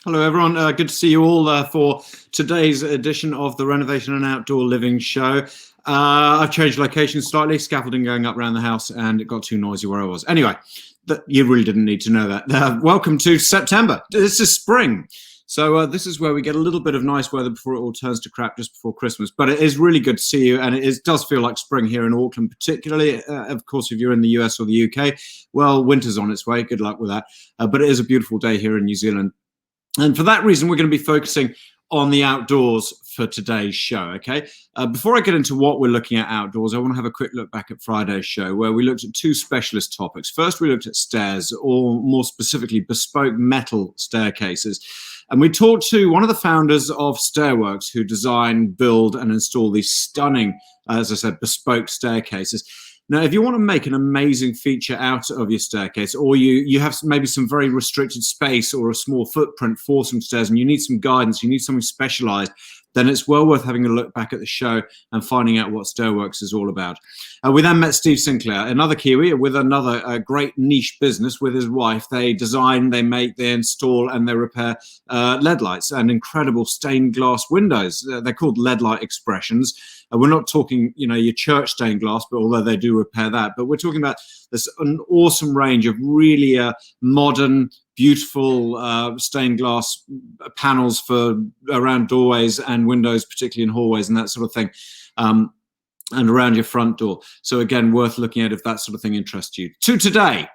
Hello, everyone. Good to see you all for today's edition of the Renovation and Outdoor Living Show. I've changed location slightly, scaffolding going up around the house, and it got too noisy where I was. Anyway, you really didn't need to know that. Welcome to September. This is spring. So this is where we get a little bit of nice weather before it all turns to crap just before Christmas. But it is really good to see you, and does feel like spring here in Auckland, particularly. Of course, if you're in the US or the UK, well, winter's on its way. Good luck with that. But it is a beautiful day here in New Zealand. And for that reason, we're going to be focusing on the outdoors for today's show, okay? Before I get into what we're looking at outdoors, I want to have a quick look back at Friday's show, where we looked at two specialist topics. First, we looked at stairs, or more specifically, bespoke metal staircases. And we talked to one of the founders of Stairworks, who design, build, and install these stunning, as I said, bespoke staircases. Now, if you want to make an amazing feature out of your staircase, or you have maybe some very restricted space or a small footprint for some stairs and you need some guidance, you need something specialized, then it's well worth having a look back at the show and finding out what Stairworks is all about. We then met Steve Sinclair, another Kiwi with another great niche business with his wife. They design, they make, they install, and they repair LED lights and incredible stained glass windows. They're called LED light expressions. We're not talking, your church stained glass, but although they do repair that, but we're talking about an awesome range of really modern, beautiful stained glass panels for around doorways and windows, particularly in hallways and that sort of thing, and around your front door. So again, worth looking at if that sort of thing interests you. To today,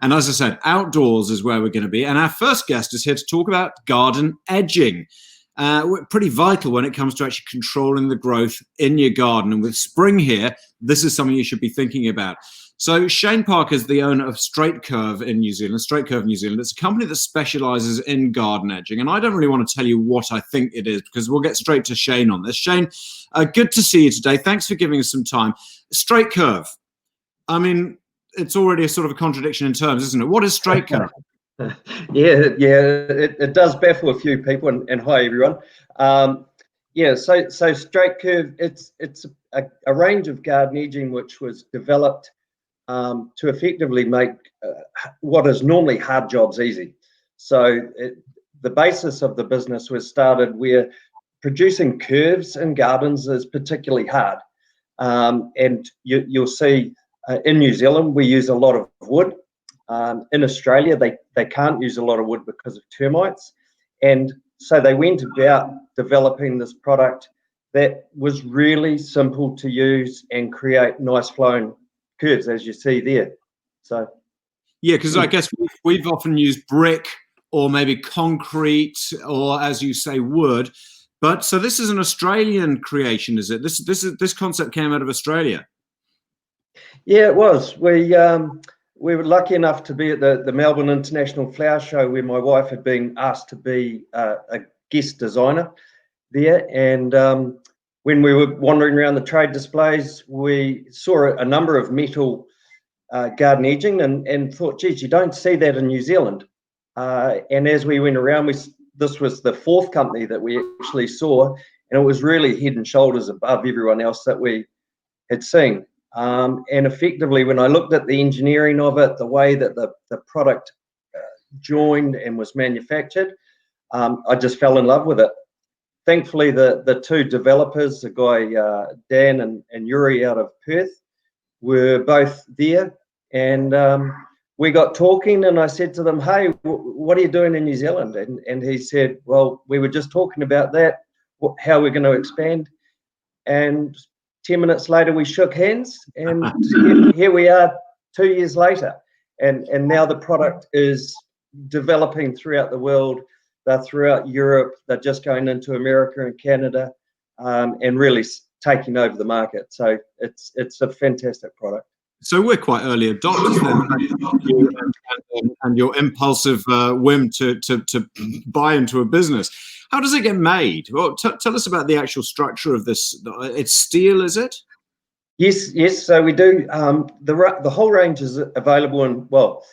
and as I said, outdoors is where we're going to be. And our first guest is here to talk about garden edging. Pretty vital when it comes to actually controlling the growth in your garden. And with spring here, this is something you should be thinking about. So Shane Parker is the owner of Straight Curve in New Zealand. Straight Curve New Zealand. It's a company that specializes in garden edging. And I don't really want to tell you what I think it is, because we'll get straight to Shane on this. Shane, good to see you today. Thanks for giving us some time. Straight Curve. I mean, it's already a sort of a contradiction in terms, isn't it? What is Straight Curve? It does baffle a few people, and hi everyone. So Straight Curve, it's a range of garden edging which was developed to effectively make what is normally hard jobs easy. So the basis of the business was started where producing curves in gardens is particularly hard, and you'll see in New Zealand we use a lot of wood. In Australia, they can't use a lot of wood because of termites. And so they went about developing this product that was really simple to use and create nice flowing curves, as you see there. So, yeah, because I guess we've often used brick or maybe concrete or, as you say, wood. But so this is an Australian creation, is it? This concept came out of Australia. Yeah, it was. We were lucky enough to be at the Melbourne International Flower Show, where my wife had been asked to be a guest designer there. And when we were wandering around the trade displays, we saw a number of metal garden edging and thought, geez, you don't see that in New Zealand. And as we went around, this was the fourth company that we actually saw, and it was really head and shoulders above everyone else that we had seen. And effectively, when I looked at the engineering of it, the way that the product joined and was manufactured, I just fell in love with it. Thankfully, the two developers, the guy Dan and Yuri out of Perth, were both there, and we got talking, and I said to them, hey, what are you doing in New Zealand? And he said, well, we were just talking about that, how we're going to expand. And 10 minutes later, we shook hands, and here we are 2 years later. And now the product is developing throughout the world. They're throughout Europe. They're just going into America and Canada, and really taking over the market. So it's a fantastic product. So we're quite early adopters then, and your impulsive whim to buy into a business. How does it get made? Well, tell us about the actual structure of this. It's steel, is it? Yes. So we do. The whole range is available in, well,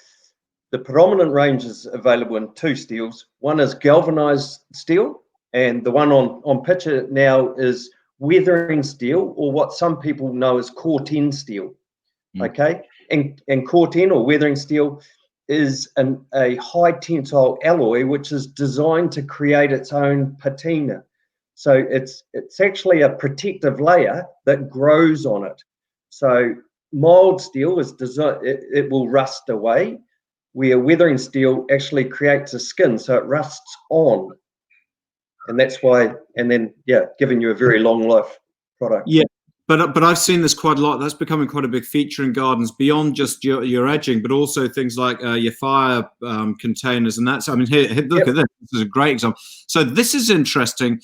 the predominant range is available in two steels. One is galvanized steel, and the one on picture now is weathering steel, or what some people know as Corten steel. Okay, and Corten or weathering steel is a high tensile alloy which is designed to create its own patina. So it's actually a protective layer that grows on it. So mild steel is designed, it will rust away, where weathering steel actually creates a skin, so it rusts on. And that's why, and then, yeah, giving you a very long life product. Yeah, but I've seen this quite a lot. That's becoming quite a big feature in gardens beyond just your edging, but also things like your fire containers and that's. I mean, here look at this. This is a great example. So this is interesting.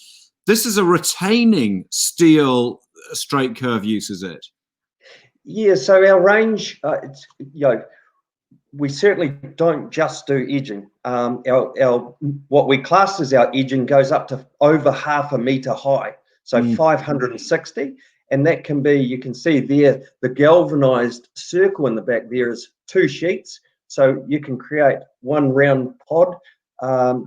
This is a retaining steel straight curve use, is it? Yeah. So our range, we certainly don't just do edging. Our what we class as our edging goes up to over 0.5 meter high, so 560, and that can be, you can see there, the galvanized circle in the back there is 2 sheets, so you can create one round pod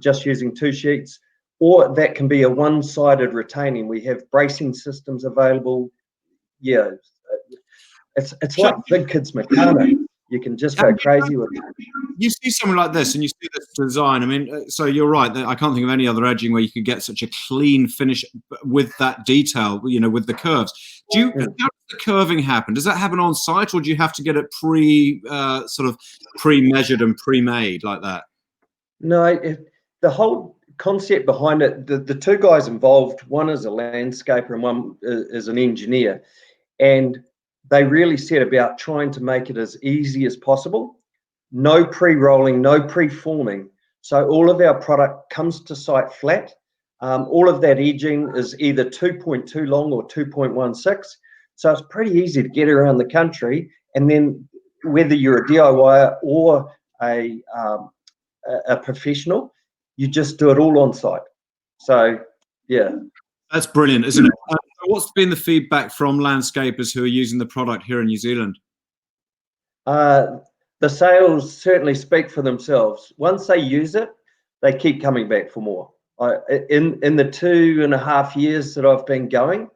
just using 2 sheets, or that can be a one-sided retaining. We have bracing systems available. Yeah, it's like big kids Meccano. You can just go crazy with it. You see something like this and you see this design. I mean, so you're right. I can't think of any other edging where you could get such a clean finish with that detail, you know, with the curves. How does the curving happen? Does that happen on site, or do you have to get it sort of pre-measured and pre-made like that? No, the whole concept behind it, the 2 guys involved, one is a landscaper and one is an engineer, and they really set about trying to make it as easy as possible. No pre-rolling, no pre-forming. So all of our product comes to site flat. All of that edging is either 2.2 long or 2.16. So it's pretty easy to get around the country. And then whether you're a DIYer or a professional, you just do it all on site. So, yeah. That's brilliant, isn't it? What's been the feedback from landscapers who are using the product here in New Zealand? The sales certainly speak for themselves. Once they use it, they keep coming back for more. In the 2.5 years that I've been going,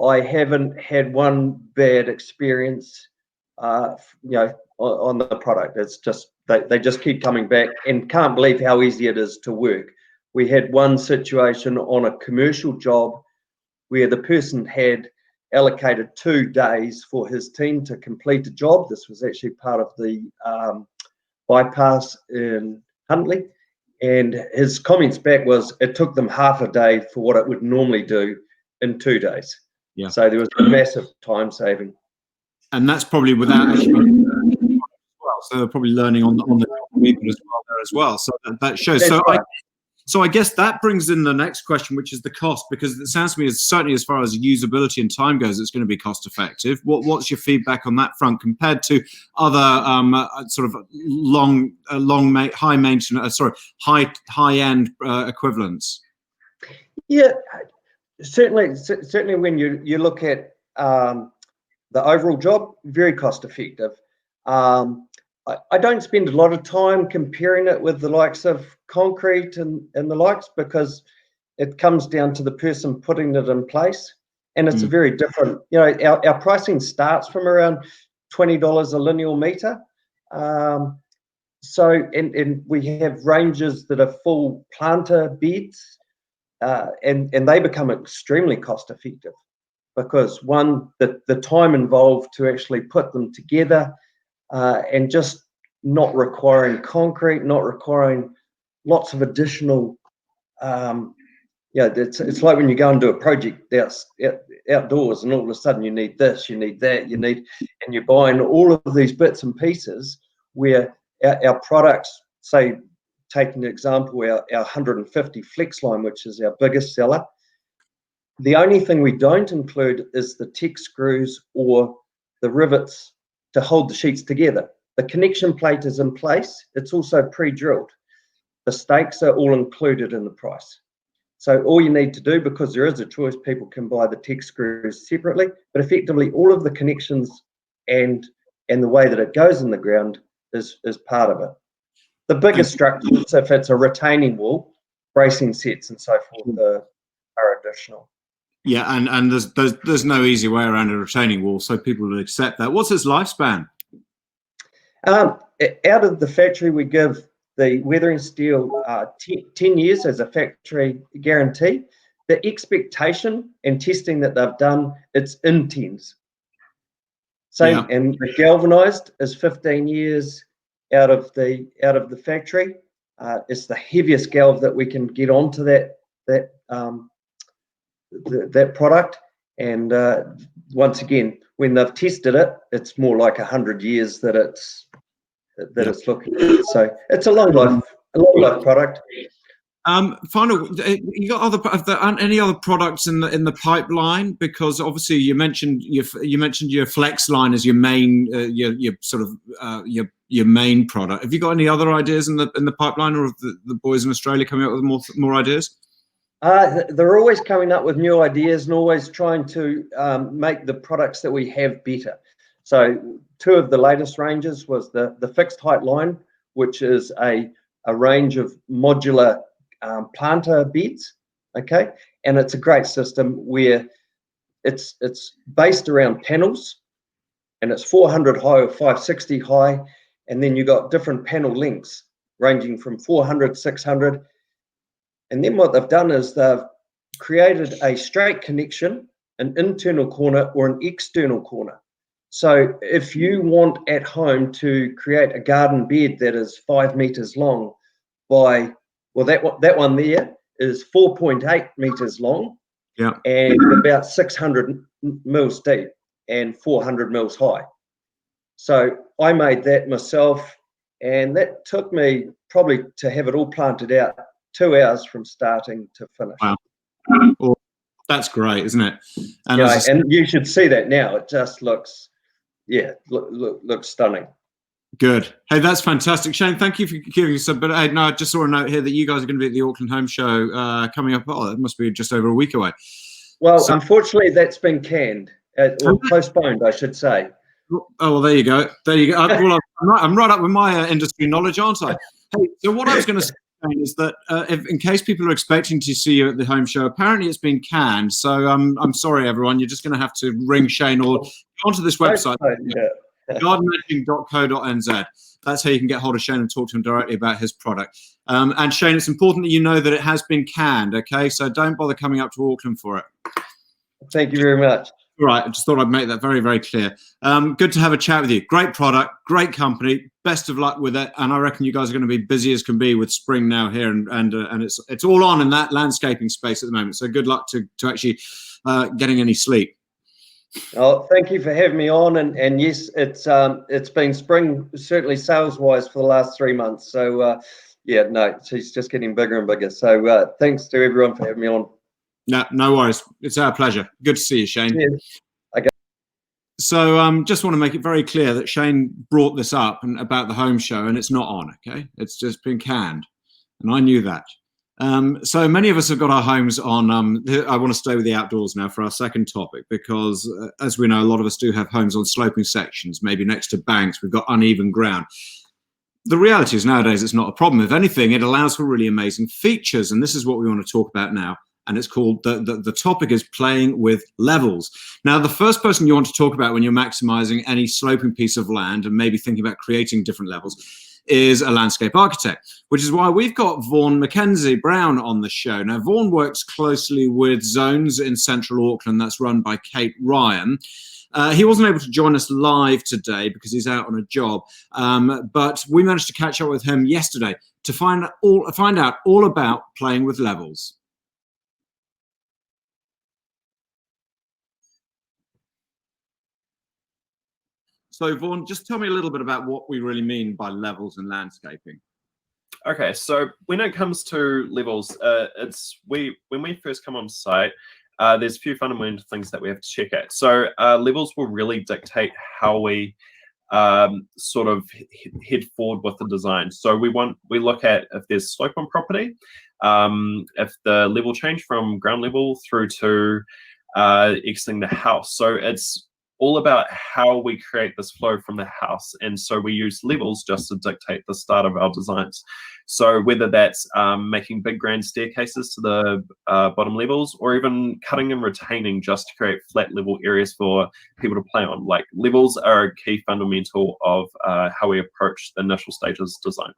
I haven't had one bad experience, on the product. It's just they just keep coming back and can't believe how easy it is to work. We had one situation on a commercial job where the person had allocated 2 days for his team to complete a job. This was actually part of the bypass in Huntley, and his comments back was it took them half a day for what it would normally do in 2 days. Yeah. So there was a massive time saving. And that's probably without actually well. So they're probably learning on the people as well. So that shows. That's right. So I guess that brings in the next question, which is the cost, because it sounds to me, certainly as far as usability and time goes, it's going to be cost effective. What's your feedback on that front compared to other sort of high maintenance, high end equivalents? Yeah, certainly when you look at the overall job, very cost effective. I don't spend a lot of time comparing it with the likes of concrete and the likes, because it comes down to the person putting it in place, and it's a very different, our pricing starts from around $20 a lineal meter. So we have ranges that are full planter beds, and they become extremely cost effective, because one, the time involved to actually put them together, and just not requiring concrete, not requiring lots of additional, it's like when you go and do a project outdoors, and all of a sudden you need this, you need that, and you're buying all of these bits and pieces, where our products, say, taking an example, our 150 flex line, which is our biggest seller, the only thing we don't include is the tech screws or the rivets to hold the sheets together. The connection plate is in place. It's also pre-drilled. The stakes are all included in the price. So all you need to do, because there is a choice, people can buy the tech screws separately, but effectively all of the connections and the way that it goes in the ground is part of it. The biggest structures, if it's a retaining wall, bracing sets and so forth are additional. Yeah, and there's no easy way around a retaining wall, so people will accept that. What's its lifespan? out of the factory, we give the weathering steel 10 years as a factory guarantee. The expectation and testing that they've done, it's in 10s. Same, Yeah. and the galvanized is 15 years out of the factory. It's the heaviest galv that we can get onto that product. And once again, when they've tested it, it's more like 100 years that it's looking at. So it's a long life product. Final, you got any other products in the pipeline? Because obviously you mentioned your Flex line as your main your main product. Have you got any other ideas in the pipeline, or have the boys in Australia coming up with more ideas? They're always coming up with new ideas and always trying to make the products that we have better. So 2 of the latest ranges was the fixed height line, which is a range of modular planter beds, okay, and it's a great system where it's based around panels, and it's 400 high or 560 high, and then you got different panel lengths ranging from 400, 600, and then what they've done is they've created a straight connection, an internal corner or an external corner. So if you want at home to create a garden bed that is 5 meters long by, well, that one there is 4.8 meters long, yeah, and about 600 mils deep and 400 mils high. So I made that myself, and that took me probably to have it all planted out 2 hours from starting to finish. Wow. Well, that's great, isn't it? And, yeah, and you should see that now. It just looks, looks stunning. Good. Hey, that's fantastic, Shane. Thank you for giving us some. But hey, no, I just saw a note here that you guys are going to be at the Auckland Home Show coming up. Oh, it must be just over a week away. Well, so, unfortunately, that's been canned or postponed, I should say. Oh, well, there you go. There you go. Well, I'm right up with my industry knowledge, aren't I? Hey, so what I was going to say is that in case people are expecting to see you at the home show, apparently it's been canned. So I'm sorry, everyone. You're just going to have to ring Shane or go onto this website. gardenedging.co.nz. That's how you can get hold of Shane and talk to him directly about his product. And Shane, it's important that you know that it has been canned, okay? So don't bother coming up to Auckland for it. Thank you very much. All right, I just thought I'd make that very, very clear. Good to have a chat with you. Great product, great company. Best of luck with it. And I reckon you guys are going to be busy as can be with spring now here, and it's all on in that landscaping space at the moment. So good luck to actually getting any sleep. Oh, thank you for having me on, and yes, it's been spring, certainly sales-wise, for the last 3 months. So she's just getting bigger and bigger. So thanks to everyone for having me on. No worries. It's our pleasure. Good to see you, Shane. Cheers. Okay. So just want to make it very clear that Shane brought this up about the home show, and it's not on, okay? It's just been canned, and I knew that. So many of us have got our homes on, I want to stay with the outdoors now for our second topic, because as we know, a lot of us do have homes on sloping sections, maybe next to banks. We've got uneven ground. The reality is nowadays it's not a problem. If anything, it allows for really amazing features, and this is what we want to talk about now. And it's called, the topic is playing with levels. Now, the first person you want to talk about when you're maximizing any sloping piece of land and maybe thinking about creating different levels is a landscape architect, which is why we've got Vaughan Mackenzie Brown on the show. Now, Vaughan works closely with Zones in Central Auckland, that's run by Kate Ryan. He wasn't able to join us live today because he's out on a job, but we managed to catch up with him yesterday to find out all about playing with levels. So, Vaughan, just tell me a little bit about what we really mean by levels in landscaping. Okay, so when it comes to levels, when we first come on site, there's a few fundamental things that we have to check at. So levels will really dictate how we sort of head forward with the design. So we look at if there's slope on property, if the level change from ground level through to exiting the house. So it's all about how we create this flow from the house. And so we use levels just to dictate the start of our designs. So whether that's making big grand staircases to the bottom levels, or even cutting and retaining just to create flat level areas for people to play on. Like, levels are a key fundamental of how we approach the initial stages design.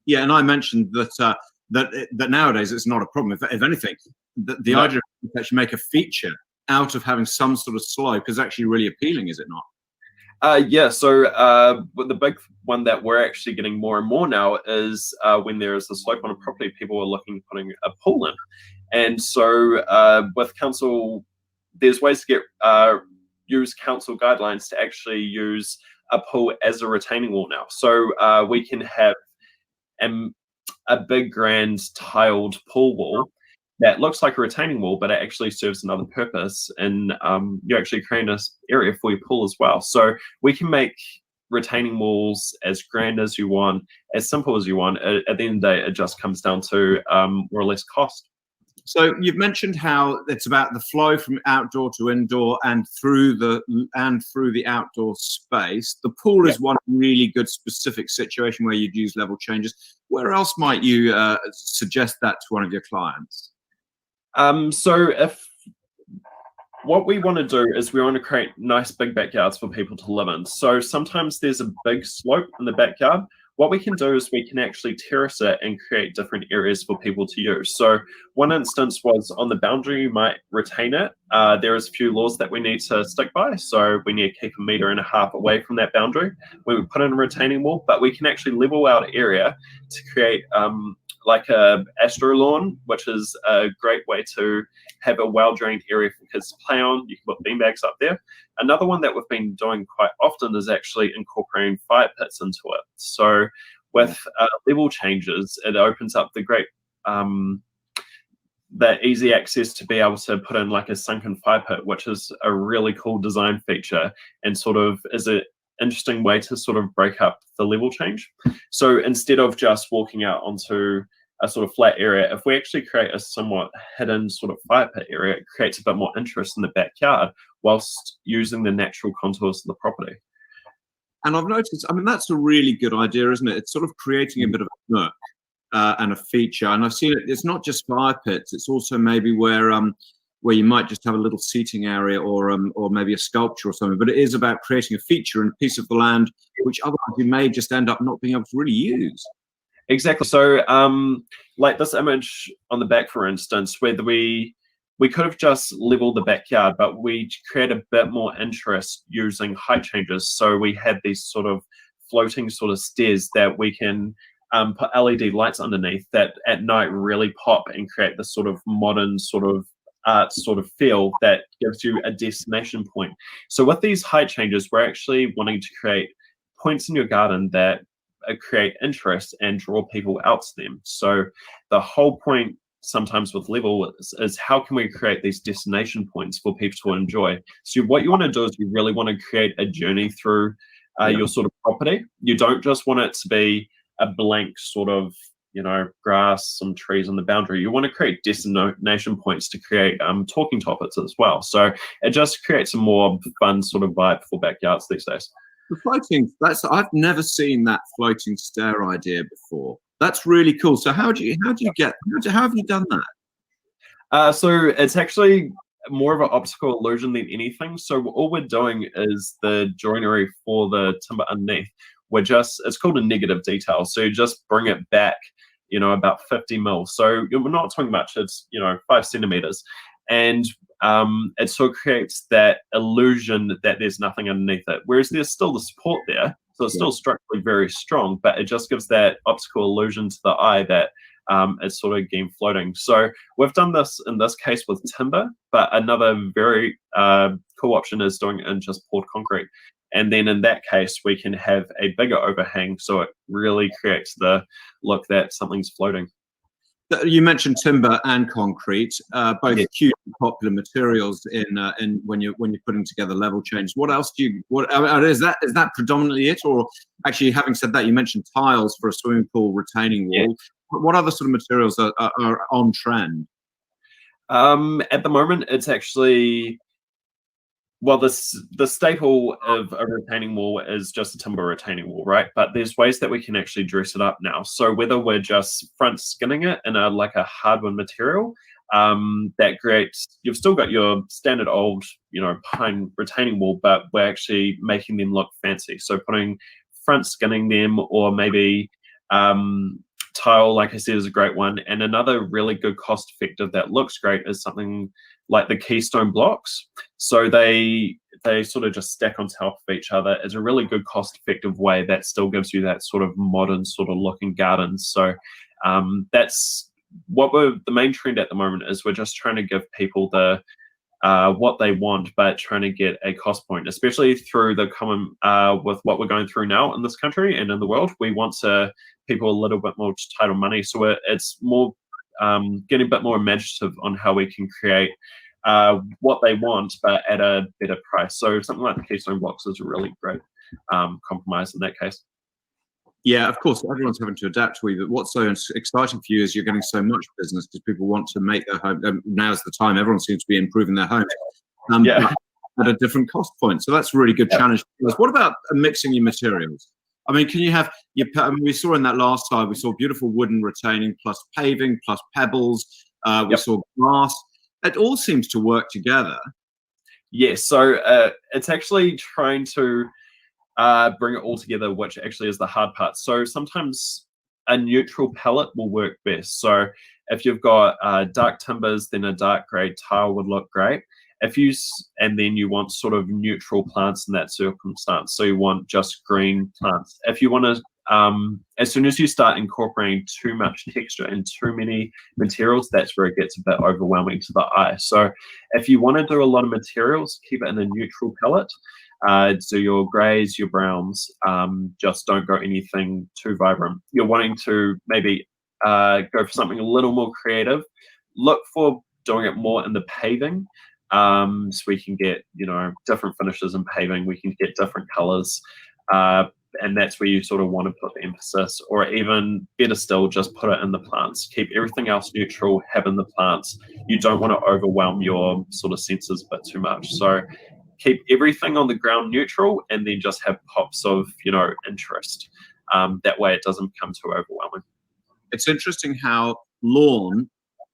Yeah, and I mentioned that that nowadays it's not a problem. If anything, the idea of actually make a feature out of having some sort of slope is actually really appealing, is it not? Yeah, so the big one that we're actually getting more and more now is when there is a slope on a property, people are looking at putting a pool in. And so with council, there's ways to get use council guidelines to actually use a pool as a retaining wall now. So we can have a big grand tiled pool wall that looks like a retaining wall, but it actually serves another purpose, and you actually create an area for your pool as well. So we can make retaining walls as grand as you want, as simple as you want. At the end of the day, it just comes down to more or less cost. So you've mentioned how it's about the flow from outdoor to indoor and through the outdoor space. The pool is one really good specific situation where you'd use level changes. Where else might you suggest that to one of your clients? So if what we want to do is we want to create nice big backyards for people to live in. So sometimes there's a big slope in the backyard. What we can do is we can actually terrace it and create different areas for people to use. So one instance was on the boundary, you might retain it. There is a few laws that we need to stick by. So we need to keep 1.5 meters away from that boundary when we put in a retaining wall, but we can actually level out area to create like a astro lawn, which is a great way to have a well-drained area for kids to play on. You can put beanbags up there. Another one that we've been doing quite often is actually incorporating fire pits into it. So with level changes, it opens up the great, that easy access to be able to put in like a sunken fire pit, which is a really cool design feature and sort of is an interesting way to sort of break up the level change. So instead of just walking out onto a sort of flat area, if we actually create a somewhat hidden sort of fire pit area, it creates a bit more interest in the backyard whilst using the natural contours of the property. And I've noticed, I mean, that's a really good idea, isn't it? It's sort of creating a bit of a nook and a feature. And I've seen it, it's not just fire pits, it's also maybe where you might just have a little seating area or maybe a sculpture or something, but it is about creating a feature and a piece of the land which otherwise you may just end up not being able to really use. Exactly. So like this image on the back, for instance, where we could have just leveled the backyard, but we create a bit more interest using height changes. So we had these sort of floating sort of stairs that we can put LED lights underneath that at night really pop and create this sort of modern sort of art sort of feel that gives you a destination point. So with these height changes, we're actually wanting to create points in your garden that create interest and draw people out to them. So the whole point sometimes with level is how can we create these destination points for people to enjoy. So what you want to do is you really want to create a journey through your sort of property. You don't just want it to be a blank sort of, you know, grass, some trees on the boundary. You want to create destination points to create talking topics as well. So it just creates a more fun sort of vibe for backyards these days. The floating, I've never seen that floating stair idea before. That's really cool. So how have you done that? So it's actually more of an optical illusion than anything. So all we're doing is the joinery for the timber underneath. It's called a negative detail. So you just bring it back, you know, about 50 mil. So we're not talking much, it's, you know, 5 centimeters. And it sort of creates that illusion that there's nothing underneath it. Whereas there's still the support there. So it's still structurally very strong, but it just gives that optical illusion to the eye that it's sort of again floating. So we've done this in this case with timber, but another very cool option is doing it in just poured concrete. And then in that case, we can have a bigger overhang, so it really creates the look that something's floating. You mentioned timber and concrete, both hugely popular materials in when you're putting together level changes. What else do you? Is that predominantly it, or actually, having said that, you mentioned tiles for a swimming pool retaining wall. Yeah. What other sort of materials are on trend? At the moment, it's actually well, the staple of a retaining wall is just a timber retaining wall, right? But there's ways that we can actually dress it up now. So whether we're just front skinning it in like a hardwood material, that creates, you've still got your standard old, pine retaining wall, but we're actually making them look fancy. So putting front skinning them, or maybe tile, like I said, is a great one. And another really good cost effective that looks great is something like the Keystone blocks. So they sort of just stack on top of each other. It's a really good cost effective way that still gives you that sort of modern sort of looking garden. So that's what the main trend at the moment is. We're just trying to give people the what they want, but trying to get a cost point, especially through the common with what we're going through now in this country and in the world. We want people a little bit more tight on money, so it's more getting a bit more imaginative on how we can create what they want, but at a better price. So something like the Keystone blocks is a really great compromise in that case. Yeah, of course, everyone's having to adapt to you. But what's so exciting for you is you're getting so much business because people want to make their home. Now's the time. Everyone seems to be improving their homes at a different cost point. So that's a really good challenge. What about mixing your materials? I mean, can you have we saw in that last slide, we saw beautiful wooden retaining plus paving plus pebbles. We saw glass. It all seems to work together. Yes. So it's actually trying to bring it all together, which actually is the hard part. So sometimes a neutral palette will work best. So if you've got dark timbers, then a dark grey tile would look great. And then you want sort of neutral plants in that circumstance. So you want just green plants. If you want to, as soon as you start incorporating too much texture and too many materials, that's where it gets a bit overwhelming to the eye. So if you want to do a lot of materials, keep it in a neutral palette. Do your greys, your browns, just don't go anything too vibrant. You're wanting to maybe go for something a little more creative. Look for doing it more in the paving. So we can get, different finishes in paving. We can get different colors. And that's where you sort of want to put the emphasis, or even better still, just put it in the plants. Keep everything else neutral, have in the plants. You don't want to overwhelm your sort of senses a bit too much. So keep everything on the ground neutral, and then just have pops of, interest. That way it doesn't become too overwhelming. It's interesting how lawn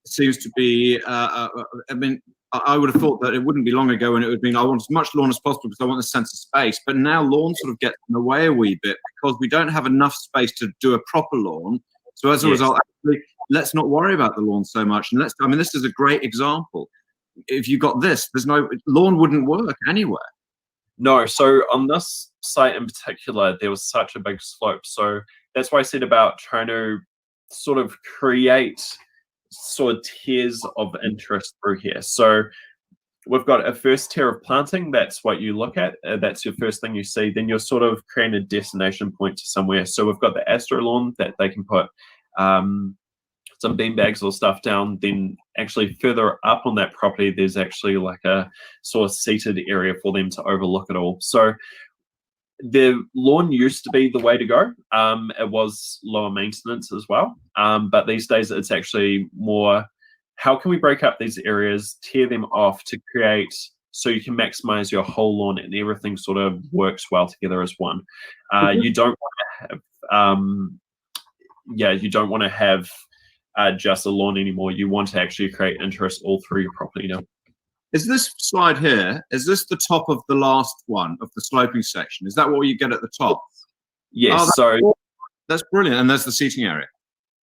seems to be, I would have thought that it wouldn't be long ago when it would be, I want as much lawn as possible because I want a sense of space. But now lawn sort of gets in the way a wee bit because we don't have enough space to do a proper lawn. So as a result, actually, let's not worry about the lawn so much. And this is a great example. If you got this, lawn wouldn't work anywhere. No, so on this site in particular, there was such a big slope. So that's why I said about trying to sort of create sort of tiers of interest through here. So we've got a first tier of planting. That's what you look at. That's your first thing you see. Then you're sort of creating a destination point to somewhere. So we've got the Astro lawn that they can put some beanbags or stuff down. Then actually further up on that property, there's actually like a sort of seated area for them to overlook it all. So the lawn used to be the way to go. It was lower maintenance as well. But these days it's actually more, how can we break up these areas, tear them off to create, so you can maximize your whole lawn and everything sort of works well together as one. You don't want to have, just a lawn anymore. You want to actually create interest all through your property now. Is this slide here, is this the top of the last one of the sloping section? Is that what you get at the top? Yes. That's brilliant. And there's the seating area.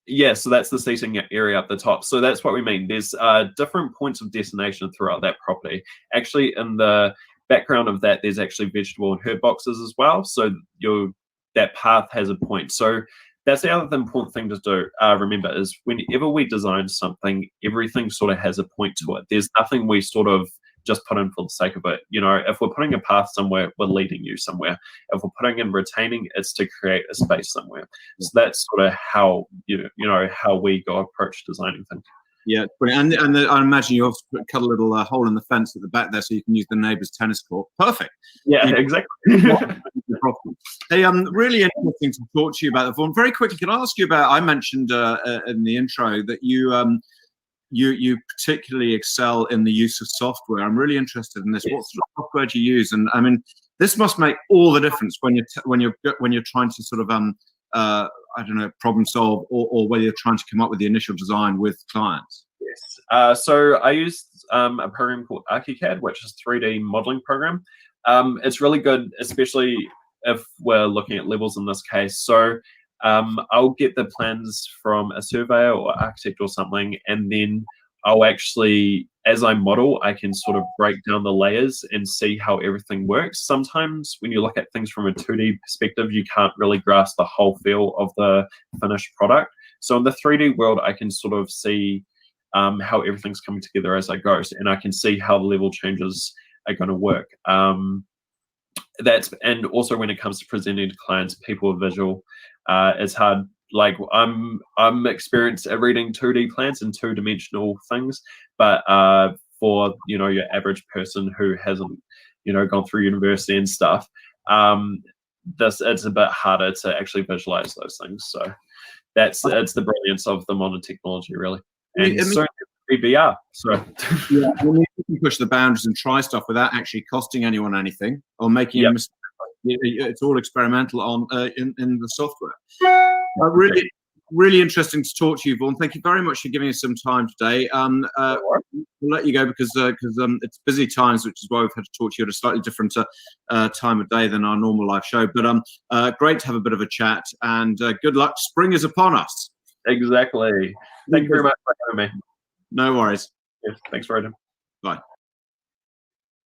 Yeah, so that's the seating area up the top. So that's what we mean. There's different points of destination throughout that property. Actually, in the background of that, there's actually vegetable and herb boxes as well. So that path has a point. So that's the other important thing to do. Remember, is whenever we design something, everything sort of has a point to it. There's nothing we sort of just put in for the sake of it. If we're putting a path somewhere, we're leading you somewhere. If we're putting in retaining, it's to create a space somewhere. So that's sort of how how we go approach designing things. Yeah, brilliant. And I imagine you also cut a little hole in the fence at the back there so you can use the neighbour's tennis court. Perfect. Yeah, exactly. Hey, really interesting to talk to you about the form. Very quickly, can I ask you about, I mentioned in the intro that you you particularly excel in the use of software. I'm really interested in this. Yes. What sort of software do you use? And I mean, this must make all the difference when you're trying to sort of I don't know, problem solve, or whether you're trying to come up with the initial design with clients. Yes. So I use a program called ArchiCAD, which is a 3D modeling program. It's really good, especially if we're looking at levels in this case. So I'll get the plans from a surveyor or architect or something, and then I'll actually, as I model, I can sort of break down the layers and see how everything works. Sometimes when you look at things from a 2D perspective, you can't really grasp the whole feel of the finished product. So in the 3D world, I can sort of see how everything's coming together as I go, and I can see how the level changes are going to work. And also when it comes to presenting to clients, people are visual. It's hard. Like I'm experienced at reading 2D plans and two-dimensional things, but for your average person who hasn't gone through university and stuff, it's a bit harder to actually visualize those things. So it's the brilliance of the modern technology, really. And so VR. So yeah, you can push the boundaries and try stuff without actually costing anyone anything or making a mistake. It's all experimental in the software. Really interesting to talk to you, Vaughan. Thank you very much for giving us some time today. We'll let you go because it's busy times, which is why we've had to talk to you at a slightly different time of day than our normal live show. But great to have a bit of a chat, and good luck. Spring is upon us. Exactly. Thank you very much for having me. No worries. Yes, thanks, Roden. Bye.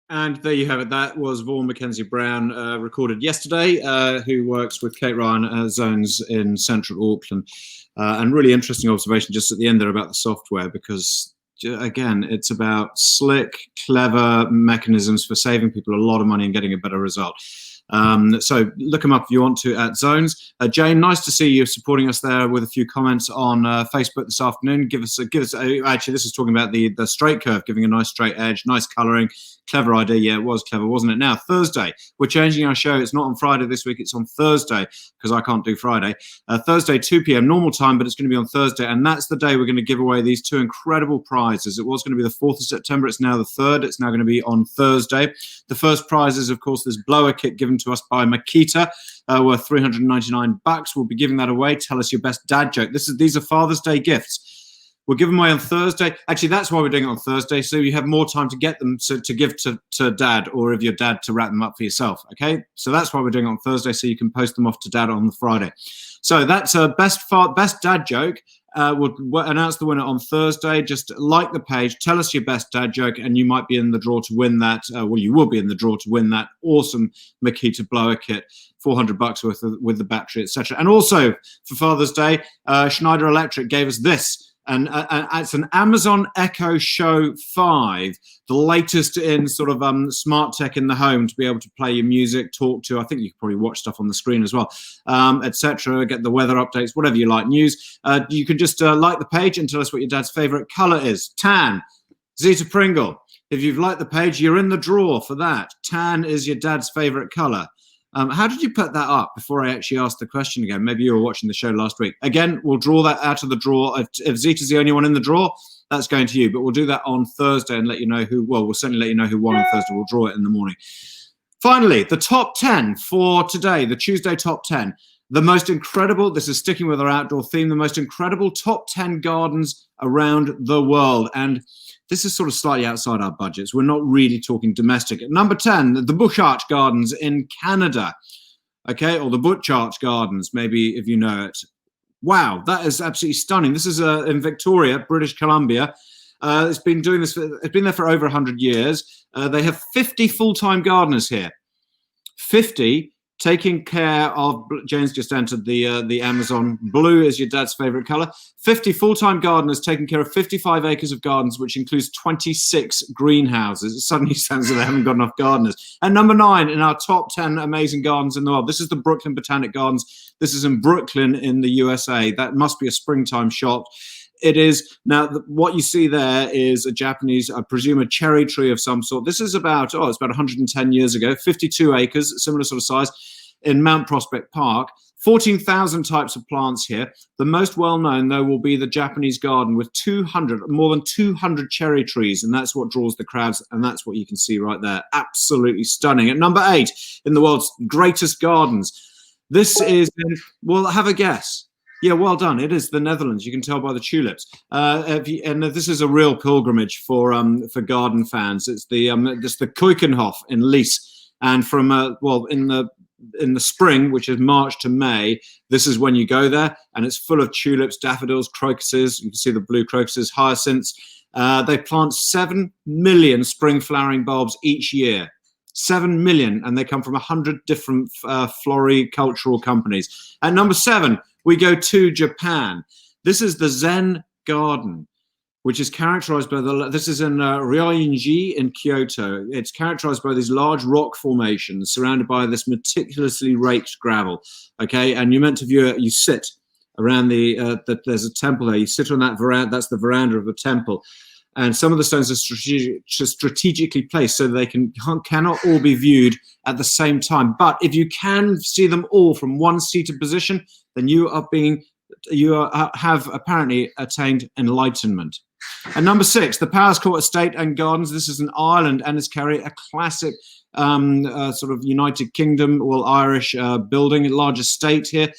And there you have it. That was Vaughan Mackenzie Brown, recorded yesterday, who works with Kate Ryan at Zones in central Auckland. And really interesting observation just at the end there about the software, because, again, it's about slick, clever mechanisms for saving people a lot of money and getting a better result. So look them up if you want to at Zones. Jane, nice to see you supporting us there with a few comments on Facebook this afternoon. Actually, this is talking about the straight curve, giving a nice straight edge, nice colouring. Clever idea. Yeah, it was clever, wasn't it? Now, Thursday, we're changing our show. It's not on Friday this week. It's on Thursday, because I can't do Friday. Thursday, 2 p.m, normal time, but it's going to be on Thursday. And that's the day we're going to give away these two incredible prizes. It was going to be the 4th of September. It's now the 3rd. It's now going to be on Thursday. The first prize is, of course, this blower kit given to us by Makita, worth $399. We'll be giving that away. Tell us your best dad joke. These are Father's Day gifts. We'll give them away on Thursday. Actually, that's why we're doing it on Thursday, so you have more time to get them to give to Dad, or if your dad, to wrap them up for yourself, okay? So that's why we're doing it on Thursday, so you can post them off to Dad on the Friday. So that's a best dad joke. We'll announce the winner on Thursday. Just like the page, tell us your best dad joke, and you might be in the draw to win that. You will be in the draw to win that awesome Makita blower kit, $400 worth with the battery, etc. And also for Father's Day, Schneider Electric gave us this. And it's an Amazon Echo Show 5, the latest in sort of smart tech in the home, to be able to play your music, talk to. I think you can probably watch stuff on the screen as well, etc. Get the weather updates, whatever you like, news. You can just like the page and tell us what your dad's favourite colour is. Tan, Zeta Pringle. If you've liked the page, you're in the draw for that. Tan is your dad's favourite colour. How did you put that up before I actually asked the question again? Maybe you were watching the show last week. Again, we'll draw that out of the draw. If Zeta's the only one in the draw, that's going to you. But we'll do that on Thursday and let you know who, we'll certainly let you know who won on Thursday. We'll draw it in the morning. Finally, the top 10 for today, the Tuesday top 10. The most incredible, this is sticking with our outdoor theme, the most incredible top 10 gardens around the world. And this is sort of slightly outside our budgets. We're not really talking domestic. At number 10, the Bush Arch Gardens in Canada. Okay, or the Butch Arch Gardens, maybe if you know it. Wow, that is absolutely stunning. This is in Victoria, British Columbia. It's been doing this. It's been there for over 100 years. They have 50 full-time gardeners here. 50 taking care of. Jane's just entered the Amazon. Blue is your dad's favorite color. 50 full-time gardeners taking care of 55 acres of gardens, which includes 26 greenhouses. It suddenly sounds like they haven't got enough gardeners. And number 9 in our top 10 amazing gardens in the world. This is the Brooklyn Botanic Gardens. This is in Brooklyn in the USA. That must be a springtime shot. It is. Now, what you see there is a Japanese, I presume, a cherry tree of some sort. This is about, it's about 110 years ago, 52 acres, similar sort of size, in Mount Prospect Park. 14,000 types of plants here. The most well-known, though, will be the Japanese garden with more than 200 cherry trees, and that's what draws the crowds, and that's what you can see right there. Absolutely stunning. At number 8 in the world's greatest gardens, this is, well, have a guess. Yeah, well done. It is the Netherlands. You can tell by the tulips. And this is a real pilgrimage for garden fans. It's the Keukenhof in Lies, and from in the spring, which is March to May, this is when you go there, and it's full of tulips, daffodils, crocuses. You can see the blue crocuses, hyacinths. They plant 7 million spring flowering bulbs each year. 7 million, and they come from 100 different floricultural companies. At number 7, we go to Japan. This is the Zen Garden, which is characterized by this is in Ryoinji in Kyoto. It's characterized by these large rock formations surrounded by this meticulously raked gravel. Okay, and you're meant to view it, you sit around there's a temple there. You sit on that veranda, that's the veranda of the temple. And some of the stones are strategically placed so they cannot all be viewed at the same time. But if you can see them all from one seated position, then you have apparently attained enlightenment. At number 6, the Palace Court Estate and Gardens. This is in Ireland, and it's a classic sort of United Kingdom, Irish building, large estate here.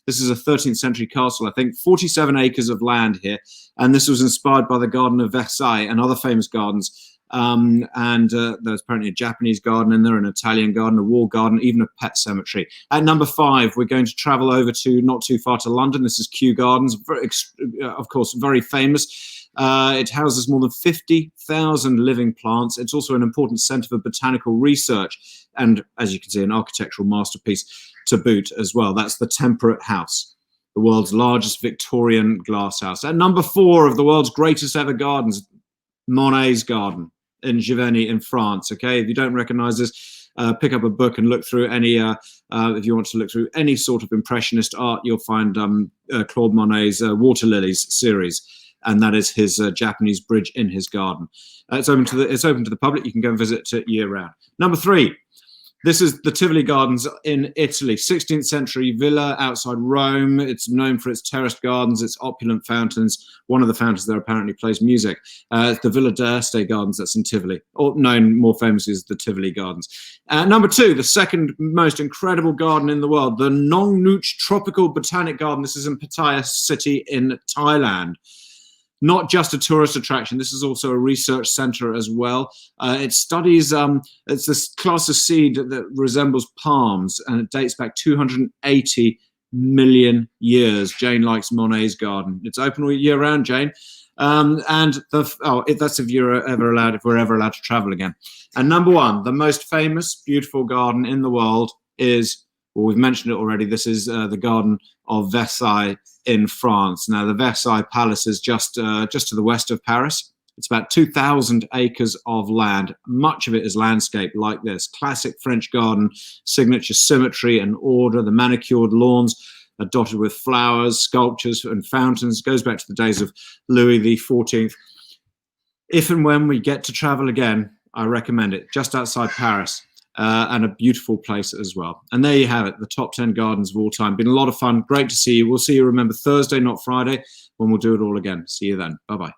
This is a 13th century castle, I think, 47 acres of land here. And this was inspired by the Garden of Versailles and other famous gardens. There's apparently a Japanese garden in there, an Italian garden, a wall garden, even a pet cemetery. At number 5, we're going to travel over to not too far to London. This is Kew Gardens, of course, very famous. It houses more than 50,000 living plants. It's also an important centre for botanical research. And as you can see, an architectural masterpiece to boot as well. That's the Temperate House, the world's largest Victorian glass house. At number 4 of the world's greatest ever gardens, Monet's garden in Giverny in France. Okay, if you don't recognize this, pick up a book and look through any, if you want to look through any sort of impressionist art, you'll find Claude Monet's Water Lilies series. And that is his Japanese bridge in his garden. It's open to the public. You can go and visit it year round. Number 3, this is the Tivoli Gardens in Italy, 16th century villa outside Rome. It's known for its terraced gardens, its opulent fountains. One of the fountains there apparently plays music. It's the Villa d'Este Gardens, that's in Tivoli, or known more famously as the Tivoli Gardens. Number 2, the second most incredible garden in the world, the Nong Nooch Tropical Botanic Garden. This is in Pattaya City in Thailand. Not just a tourist attraction, this is also a research center as well. It studies, it's this class of seed that resembles palms, and it dates back 280 million years. Jane likes Monet's garden. It's open all year round, Jane. That's if we're ever allowed to travel again. And number 1, the most famous beautiful garden in the world is, well, we've mentioned it already, this is the Garden of Versailles in France. Now, the Versailles Palace is just to the west of Paris. It's about 2,000 acres of land. Much of it is landscape like this. Classic French garden, signature symmetry and order, the manicured lawns are dotted with flowers, sculptures and fountains. It goes back to the days of Louis XIV. If and when we get to travel again, I recommend it. Just outside Paris. And a beautiful place as well. And there you have it, the top 10 gardens of all time. Been a lot of fun. Great to see you. We'll see you, remember, Thursday, not Friday, when we'll do it all again. See you then. Bye-bye.